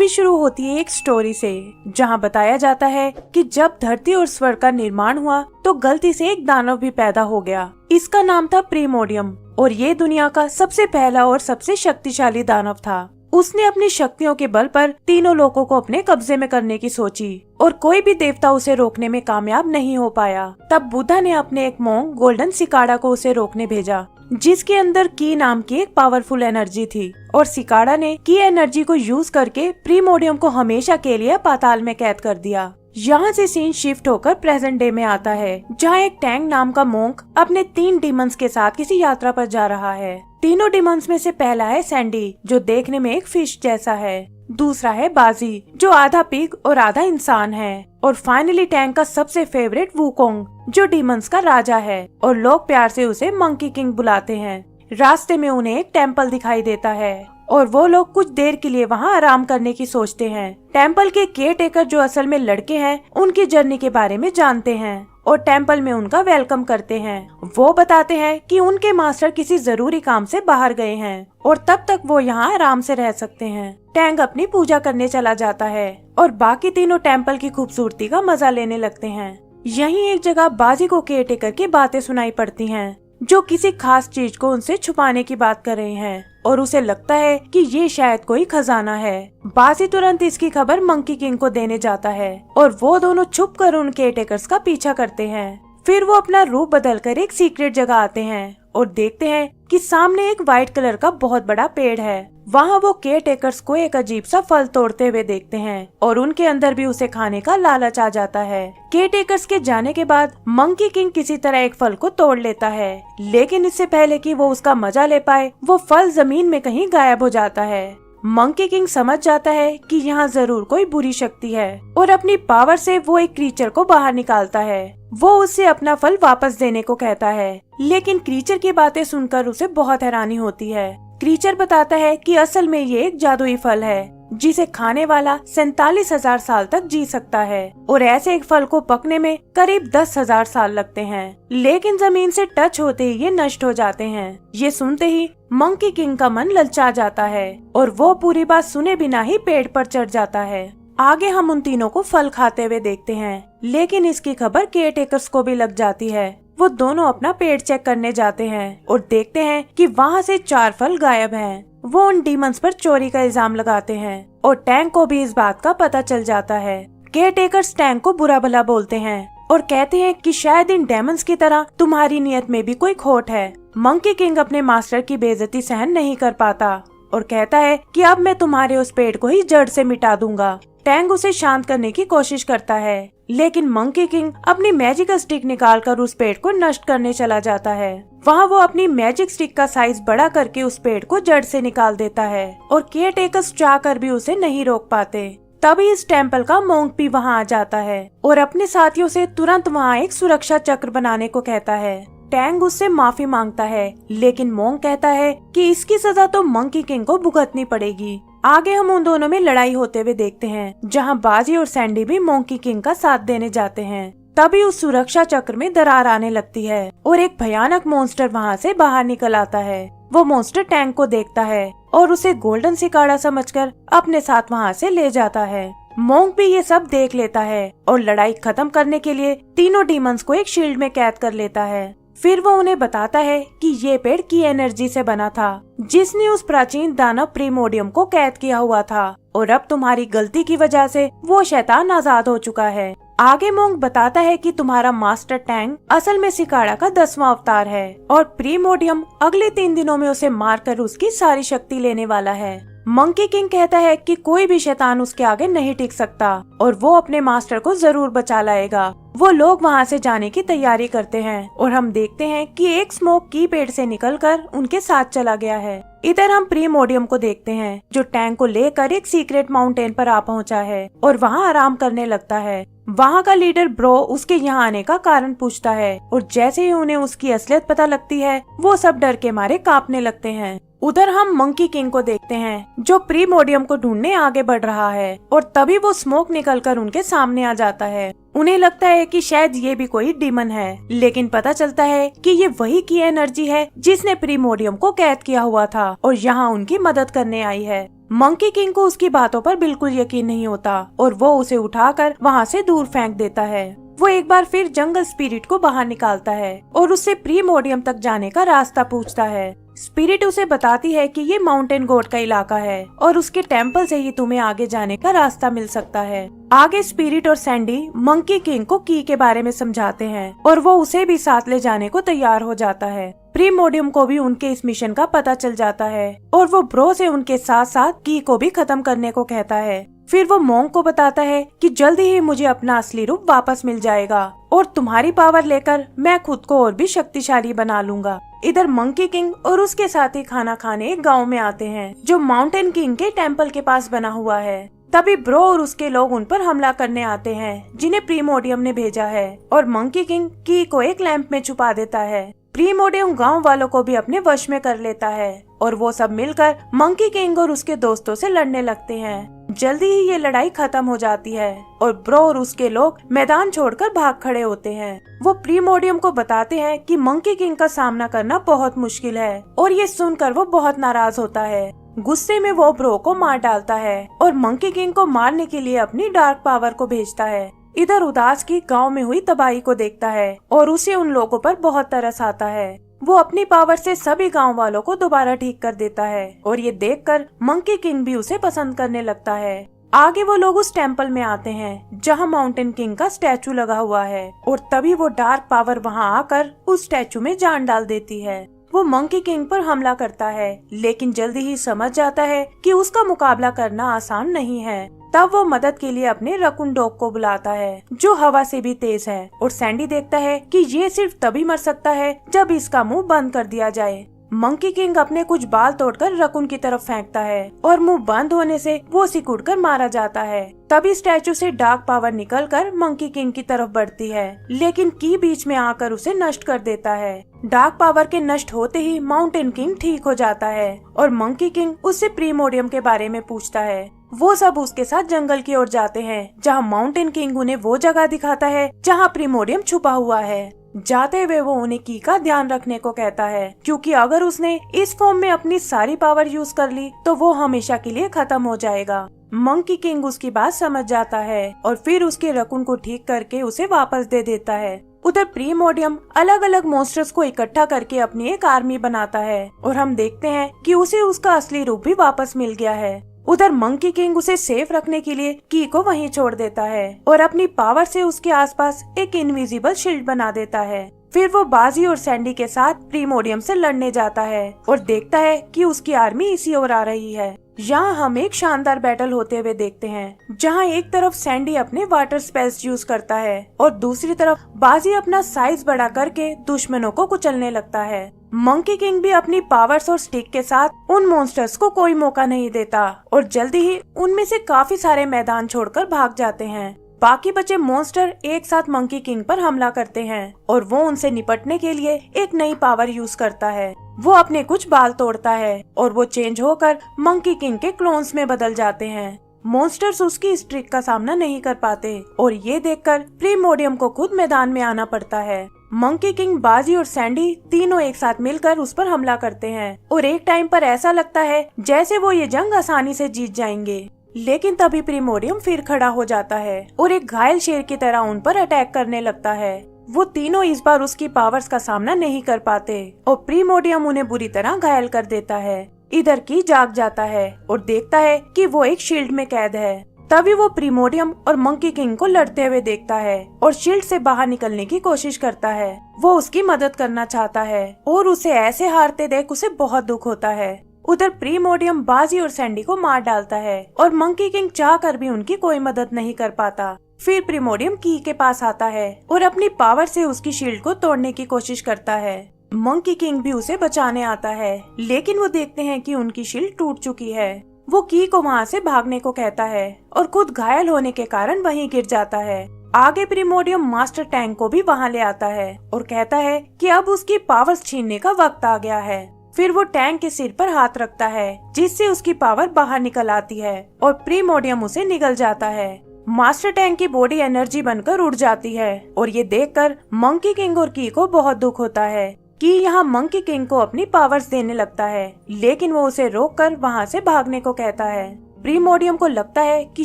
कहानी शुरू होती है एक स्टोरी से, जहाँ बताया जाता है कि जब धरती और स्वर्ग का निर्माण हुआ तो गलती से एक दानव भी पैदा हो गया। इसका नाम था प्रीमोडियम और ये दुनिया का सबसे पहला और सबसे शक्तिशाली दानव था। उसने अपनी शक्तियों के बल पर तीनों लोगों को अपने कब्जे में करने की सोची और कोई भी देवता उसे रोकने में कामयाब नहीं हो पाया। तब बुद्धा ने अपने एक मोंग गोल्डन सिकाड़ा को उसे रोकने भेजा, जिसके अंदर की नाम की एक पावरफुल एनर्जी थी, और सिकाड़ा ने की एनर्जी को यूज करके प्रीमोडियम को हमेशा के लिए पाताल में कैद कर दिया। यहाँ से सीन शिफ्ट होकर प्रेजेंट डे में आता है, जहाँ एक टैंग नाम का मोंक अपने 3 डीमंस के साथ किसी यात्रा पर जा रहा है। तीनों डीमंस में से पहला है सैंडी, जो देखने में एक फिश जैसा है। दूसरा है बाजी, जो आधा पिग और आधा इंसान है। और फाइनली टैंग का सबसे फेवरेट वुकोंग, जो डीमंस का राजा है और लोग प्यार से उसे मंकी किंग बुलाते हैं। रास्ते में उन्हें एक टेम्पल दिखाई देता है और वो लोग कुछ देर के लिए वहाँ आराम करने की सोचते हैं। टेम्पल के केयर टेकर, जो असल में लड़के हैं, उनकी जर्नी के बारे में जानते हैं और टेम्पल में उनका वेलकम करते हैं। वो बताते हैं कि उनके मास्टर किसी जरूरी काम से बाहर गए हैं और तब तक वो यहाँ आराम से रह सकते हैं। टैंग अपनी पूजा करने चला जाता है और बाकी तीनों टेम्पल की खूबसूरती का मजा लेने लगते हैं। यहीं एक जगह बाजी को केयर टेकर की बातें सुनाई पड़ती हैं, जो किसी खास चीज को उनसे छुपाने की बात कर रहे हैं और उसे लगता है कि ये शायद कोई खजाना है। बाजी तुरंत इसकी खबर मंकी किंग को देने जाता है और वो दोनों छुप कर उन केयरटेकर्स का पीछा करते हैं। फिर वो अपना रूप बदलकर एक सीक्रेट जगह आते हैं और देखते हैं कि सामने एक व्हाइट कलर का बहुत बड़ा पेड़ है। वहाँ वो केयरटेकर्स को एक अजीब सा फल तोड़ते हुए देखते हैं और उनके अंदर भी उसे खाने का लालच आ जाता है। केयरटेकर्स के जाने के बाद मंकी किंग किसी तरह एक फल को तोड़ लेता है, लेकिन इससे पहले कि वो उसका मजा ले पाए, वो फल जमीन में कहीं गायब हो जाता है। मंकी किंग समझ जाता है कि यहाँ जरूर कोई बुरी शक्ति है और अपनी पावर से वो एक क्रीचर को बाहर निकालता है। वो उससे अपना फल वापस देने को कहता है, लेकिन क्रीचर की बातें सुनकर उसे बहुत हैरानी होती है। क्रीचर बताता है कि असल में ये एक जादुई फल है, जिसे खाने वाला 47,000 साल तक जी सकता है और ऐसे एक फल को पकने में करीब 10,000 साल लगते हैं, लेकिन जमीन से टच होते ही ये नष्ट हो जाते हैं। ये सुनते ही मंकी किंग का मन ललचा जाता है और वो पूरी बात सुने बिना ही पेड़ पर चढ़ जाता है। आगे हम उन तीनों को फल खाते हुए देखते हैं, लेकिन इसकी खबर केयरटेकर्स को भी लग जाती है। वो दोनों अपना पेट चेक करने जाते हैं और देखते हैं कि वहाँ से 4 फल गायब हैं। वो उन डीमंस पर चोरी का इल्जाम लगाते हैं और टैंग को भी इस बात का पता चल जाता है। केयरटेकर्स टैंग को बुरा भला बोलते हैं और कहते हैं कि शायद इन डेमंस की तरह तुम्हारी नियत में भी कोई खोट है। मंकी किंग अपने मास्टर की बेइज्जती सहन नहीं कर पाता और कहता है कि अब मैं तुम्हारे उस पेड़ को ही जड़ से मिटा दूंगा। टैंग उसे शांत करने की कोशिश करता है, लेकिन मंकी किंग अपनी मैजिक स्टिक निकालकर उस पेड़ को नष्ट करने चला जाता है। वहाँ वो अपनी मैजिक स्टिक का साइज बड़ा करके उस पेड़ को जड़ से निकाल देता है और केयरटेकर्स चाहकर भी उसे नहीं रोक पाते। तभी इस टेम्पल का मोंक भी वहाँ आ जाता है और अपने साथियों से तुरंत वहाँ एक सुरक्षा चक्र बनाने को कहता है। टैंग उससे माफी मांगता है, लेकिन मोंक कहता है कि इसकी सजा तो मंकी किंग को भुगतनी पड़ेगी। आगे हम उन दोनों में लड़ाई होते हुए देखते हैं, जहां बाजी और सैंडी भी मंकी किंग का साथ देने जाते हैं। तभी उस सुरक्षा चक्र में दरार आने लगती है और एक भयानक मॉन्स्टर वहां से बाहर निकल आता है। वो मॉन्स्टर टैंग को देखता है और उसे गोल्डन सिकाड़ा समझकर अपने साथ वहां से ले जाता है। मोंक भी ये सब देख लेता है और लड़ाई खत्म करने के लिए तीनों डीमंस को एक शील्ड में कैद कर लेता है। फिर वो उन्हें बताता है कि ये पेड़ की एनर्जी से बना था, जिसने उस प्राचीन दानव प्रीमोडियम को कैद किया हुआ था और अब तुम्हारी गलती की वजह से वो शैतान आजाद हो चुका है। आगे मोंक बताता है कि तुम्हारा मास्टर टैंग असल में सिकाड़ा का 10वां अवतार है और प्रीमोडियम अगले 3 दिनों में उसे मारकर उसकी सारी शक्ति लेने वाला है। मंकी किंग कहता है कि कोई भी शैतान उसके आगे नहीं टिक सकता और वो अपने मास्टर को जरूर बचा लाएगा। वो लोग वहाँ से जाने की तैयारी करते हैं और हम देखते हैं कि एक स्मोक की पेड़ से निकलकर उनके साथ चला गया है। इधर हम प्रीमोडियम को देखते हैं, जो टैंक को लेकर एक सीक्रेट माउंटेन पर आ पहुँचा है और वहाँ आराम करने लगता है। वहाँ का लीडर ब्रो उसके यहाँ आने का कारण पूछता है और जैसे ही उन्हें उसकी असलियत पता लगती है, वो सब डर के मारे कांपने लगते हैं। उधर हम मंकी किंग को देखते हैं, जो प्रीमोडियम को ढूंढने आगे बढ़ रहा है और तभी वो स्मोक निकलकर उनके सामने आ जाता है। उन्हें लगता है कि शायद ये भी कोई डीमन है, लेकिन पता चलता है कि ये वही की एनर्जी है जिसने प्रीमोडियम को कैद किया हुआ था और यहाँ उनकी मदद करने आई है। मंकी किंग को उसकी बातों पर बिल्कुल यकीन नहीं होता और वो उसे उठाकर वहाँ से दूर फेंक देता है। वो एक बार फिर जंगल स्पिरिट को बाहर निकालता है और उससे प्रीमोडियम तक जाने का रास्ता पूछता है। स्पिरिट उसे बताती है कि ये माउंटेन गॉड का इलाका है और उसके टेम्पल से ही तुम्हें आगे जाने का रास्ता मिल सकता है। आगे स्पिरिट और सैंडी मंकी किंग को की के बारे में समझाते हैं और वो उसे भी साथ ले जाने को तैयार हो जाता है। प्रीमोडियम को भी उनके इस मिशन का पता चल जाता है और वो ब्रो से उनके साथ साथ की को भी खत्म करने को कहता है। फिर वो मोंग को बताता है कि जल्दी ही मुझे अपना असली रूप वापस मिल जाएगा और तुम्हारी पावर लेकर मैं खुद को और भी शक्तिशाली बना लूंगा। इधर मंकी किंग और उसके साथी खाना खाने एक गांव में आते हैं जो माउंटेन किंग के टेम्पल के पास बना हुआ है। तभी ब्रो और उसके लोग उन पर हमला करने आते हैं जिन्हें प्रीमोडियम ने भेजा है और मंकी किंग की को एक लैंप में छुपा देता है। प्रीमोडियम गांव वालों को भी अपने वश में कर लेता है और वो सब मिलकर मंकी किंग और उसके दोस्तों से लड़ने लगते हैं। जल्दी ही ये लड़ाई खत्म हो जाती है और ब्रो और उसके लोग मैदान छोड़कर भाग खड़े होते हैं। वो प्रीमोडियम को बताते हैं कि मंकी किंग का सामना करना बहुत मुश्किल है और ये सुनकर वो बहुत नाराज होता है। गुस्से में वो ब्रो को मार डालता है और मंकी किंग को मारने के लिए अपनी डार्क पावर को भेजता है। इधर उदास की गांव में हुई तबाही को देखता है और उसे उन लोगों पर बहुत तरस आता है। वो अपनी पावर से सभी गांव वालों को दोबारा ठीक कर देता है और ये देखकर मंकी किंग भी उसे पसंद करने लगता है। आगे वो लोग उस टेम्पल में आते हैं जहां माउंटेन किंग का स्टैचू लगा हुआ है और तभी वो डार्क पावर वहां आकर उस स्टैचू में जान डाल देती है। वो मंकी किंग पर हमला करता है लेकिन जल्दी ही समझ जाता है कि उसका मुकाबला करना आसान नहीं है। तब वो मदद के लिए अपने रकून डॉग को बुलाता है जो हवा से भी तेज है और सैंडी देखता है कि ये सिर्फ तभी मर सकता है जब इसका मुंह बंद कर दिया जाए। मंकी किंग अपने कुछ बाल तोड़कर रकून की तरफ फेंकता है और मुंह बंद होने से वो सिकुड़कर मारा जाता है। तभी स्टैचू से डार्क पावर निकलकर मंकी किंग की तरफ बढ़ती है लेकिन की बीच में आकर उसे नष्ट कर देता है। डार्क पावर के नष्ट होते ही माउंटेन किंग ठीक हो जाता है और मंकी किंग उससे प्रीमोडियम के बारे में पूछता है। वो सब उसके साथ जंगल की ओर जाते हैं जहाँ माउंटेन किंग उन्हें वो जगह दिखाता है जहाँ प्रीमोडियम छुपा हुआ है। जाते हुए वो उन्हें की का ध्यान रखने को कहता है क्योंकि अगर उसने इस फॉर्म में अपनी सारी पावर यूज कर ली तो वो हमेशा के लिए खत्म हो जाएगा। मंकी किंग उसकी बात समझ जाता है और फिर उसके रकून को ठीक करके उसे वापस दे देता है। उधर प्रीमोडियम अलग अलग मॉन्स्टर्स को इकट्ठा करके अपनी एक आर्मी बनाता है और हम देखते हैं कि उसे उसका असली रूप भी वापस मिल गया है। उधर मंकी किंग उसे सेफ रखने के लिए की को वहीं छोड़ देता है और अपनी पावर से उसके आसपास एक इनविजिबल शील्ड बना देता है। फिर वो बाजी और सैंडी के साथ प्रीमोडियम से लड़ने जाता है और देखता है कि उसकी आर्मी इसी ओर आ रही है। यहाँ हम एक शानदार बैटल होते हुए देखते हैं जहाँ एक तरफ सैंडी अपने वाटर स्पेल्स यूज करता है और दूसरी तरफ बाजी अपना साइज बड़ा करके दुश्मनों को कुचलने लगता है। मंकी किंग भी अपनी पावर्स और स्टिक के साथ उन मॉन्स्टर्स को कोई मौका नहीं देता और जल्दी ही उनमें से काफी सारे मैदान छोड़कर भाग जाते हैं। बाकी बचे मॉन्स्टर एक साथ मंकी किंग पर हमला करते हैं और वो उनसे निपटने के लिए एक नई पावर यूज करता है। वो अपने कुछ बाल तोड़ता है और वो चेंज होकर मंकी किंग के क्लोन्स में बदल जाते हैं। मॉन्स्टर्स उसकी इस ट्रिक का सामना नहीं कर पाते और ये देखकर प्रीमोडियम को खुद मैदान में आना पड़ता है। मंकी किंग, बाजी और सैंडी तीनों एक साथ मिलकर उस पर हमला करते हैं और एक टाइम पर ऐसा लगता है जैसे वो ये जंग आसानी से जीत जाएंगे। लेकिन तभी प्रीमोडियम फिर खड़ा हो जाता है और एक घायल शेर की तरह उन पर अटैक करने लगता है। वो तीनों इस बार उसकी पावर्स का सामना नहीं कर पाते और प्रीमोडियम उन्हें बुरी तरह घायल कर देता है। इधर की जाग जाता है और देखता है कि वो एक शील्ड में कैद है। तभी वो प्रीमोडियम और मंकी किंग को लड़ते हुए देखता है और शील्ड से बाहर निकलने की कोशिश करता है। वो उसकी मदद करना चाहता है और उसे ऐसे हारते देख उसे बहुत दुख होता है। उधर प्रीमोडियम बाजी और सैंडी को मार डालता है और मंकी किंग चाहकर भी उनकी कोई मदद नहीं कर पाता। फिर प्रीमोडियम की के पास आता है और अपनी पावर से उसकी शील्ड को तोड़ने की कोशिश करता है। मंकी किंग भी उसे बचाने आता है लेकिन वो देखते हैं कि उनकी शील्ड टूट चुकी है। वो की को वहाँ से भागने को कहता है और खुद घायल होने के कारण वहीं गिर जाता है। आगे प्रीमोडियम मास्टर टैंक को भी वहाँ ले आता है और कहता है कि अब उसकी पावर्स छीनने का वक्त आ गया है। फिर वो टैंक के सिर पर हाथ रखता है जिससे उसकी पावर बाहर निकल आती है और प्रीमोडियम उसे निगल जाता है। मास्टर टैंक की बॉडी एनर्जी बनकर उड़ जाती है और ये देखकर मंकी किंग और की को बहुत दुख होता है। कि यहाँ मंकी किंग को अपनी पावर्स देने लगता है, लेकिन वो उसे रोककर वहाँ से भागने को कहता है। प्रीमोडियम को लगता है कि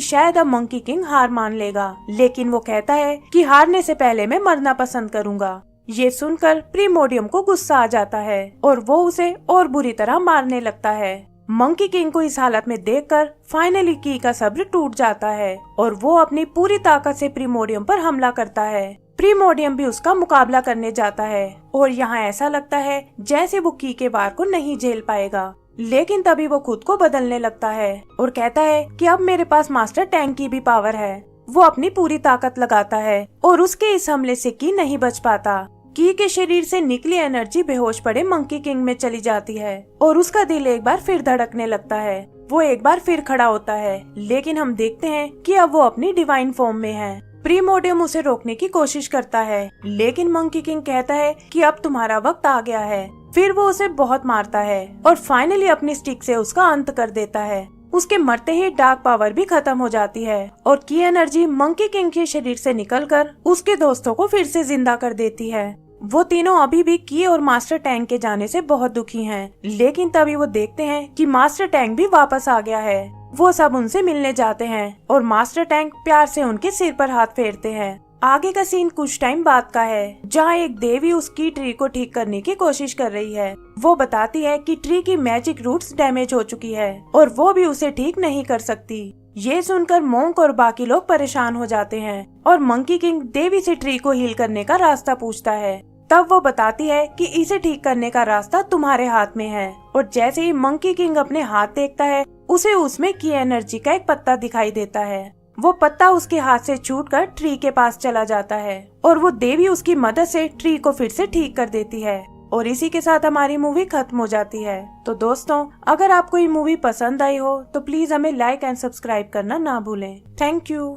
शायद अब मंकी किंग हार मान लेगा, लेकिन वो कहता है कि हारने से पहले मैं मरना पसंद करूंगा। ये सुनकर प्रीमोडियम को गुस्सा आ जाता है और वो उसे और बुरी तरह मारने लगता है। मंकी किंग को इस हालत में देखकर फाइनली की का सब्र टूट जाता है और वो अपनी पूरी ताकत से प्रीमोडियम पर हमला करता है। प्रीमोडियम भी उसका मुकाबला करने जाता है और यहाँ ऐसा लगता है जैसे वो की के वार को नहीं झेल पाएगा, लेकिन तभी वो खुद को बदलने लगता है और कहता है कि अब मेरे पास मास्टर टैंक की भी पावर है। वो अपनी पूरी ताकत लगाता है और उसके इस हमले से की नहीं बच पाता। की के शरीर से निकली एनर्जी बेहोश पड़े मंकी किंग में चली जाती है और उसका दिल एक बार फिर धड़कने लगता है। वो एक बार फिर खड़ा होता है, लेकिन हम देखते हैं कि अब वो अपनी डिवाइन फॉर्म में है। प्रीमोडियम उसे रोकने की कोशिश करता है, लेकिन मंकी किंग कहता है कि अब तुम्हारा वक्त आ गया है। फिर वो उसे बहुत मारता है और फाइनली अपनी स्टिक से उसका अंत कर देता है। उसके मरते ही डार्क पावर भी खत्म हो जाती है और की एनर्जी मंकी किंग के शरीर से निकलकर उसके दोस्तों को फिर से जिंदा कर देती है। वो तीनों अभी भी की और मास्टर टैंक के जाने से बहुत दुखी हैं, लेकिन तभी वो देखते हैं कि मास्टर टैंक भी वापस आ गया है। वो सब उनसे मिलने जाते हैं और मास्टर टैंक प्यार से उनके सिर पर हाथ फेरते हैं। आगे का सीन कुछ टाइम बाद का है, जहाँ एक देवी उसकी ट्री को ठीक करने की कोशिश कर रही है। वो बताती है कि ट्री की मैजिक रूट्स डैमेज हो चुकी है और वो भी उसे ठीक नहीं कर सकती। ये सुनकर मोंक और बाकी लोग परेशान हो जाते हैं और मंकी किंग देवी से ट्री को हील करने का रास्ता पूछता है। तब वो बताती है कि इसे ठीक करने का रास्ता तुम्हारे हाथ में है और जैसे ही मंकी किंग अपने हाथ देखता है, उसे उसमें की एनर्जी का एक पत्ता दिखाई देता है। वो पत्ता उसके हाथ से छूटकर ट्री के पास चला जाता है और वो देवी उसकी मदद से ट्री को फिर से ठीक कर देती है और इसी के साथ हमारी मूवी खत्म हो जाती है। तो दोस्तों, अगर आपको ये मूवी पसंद आई हो तो प्लीज हमें लाइक एंड सब्सक्राइब करना ना भूलें। Thank you.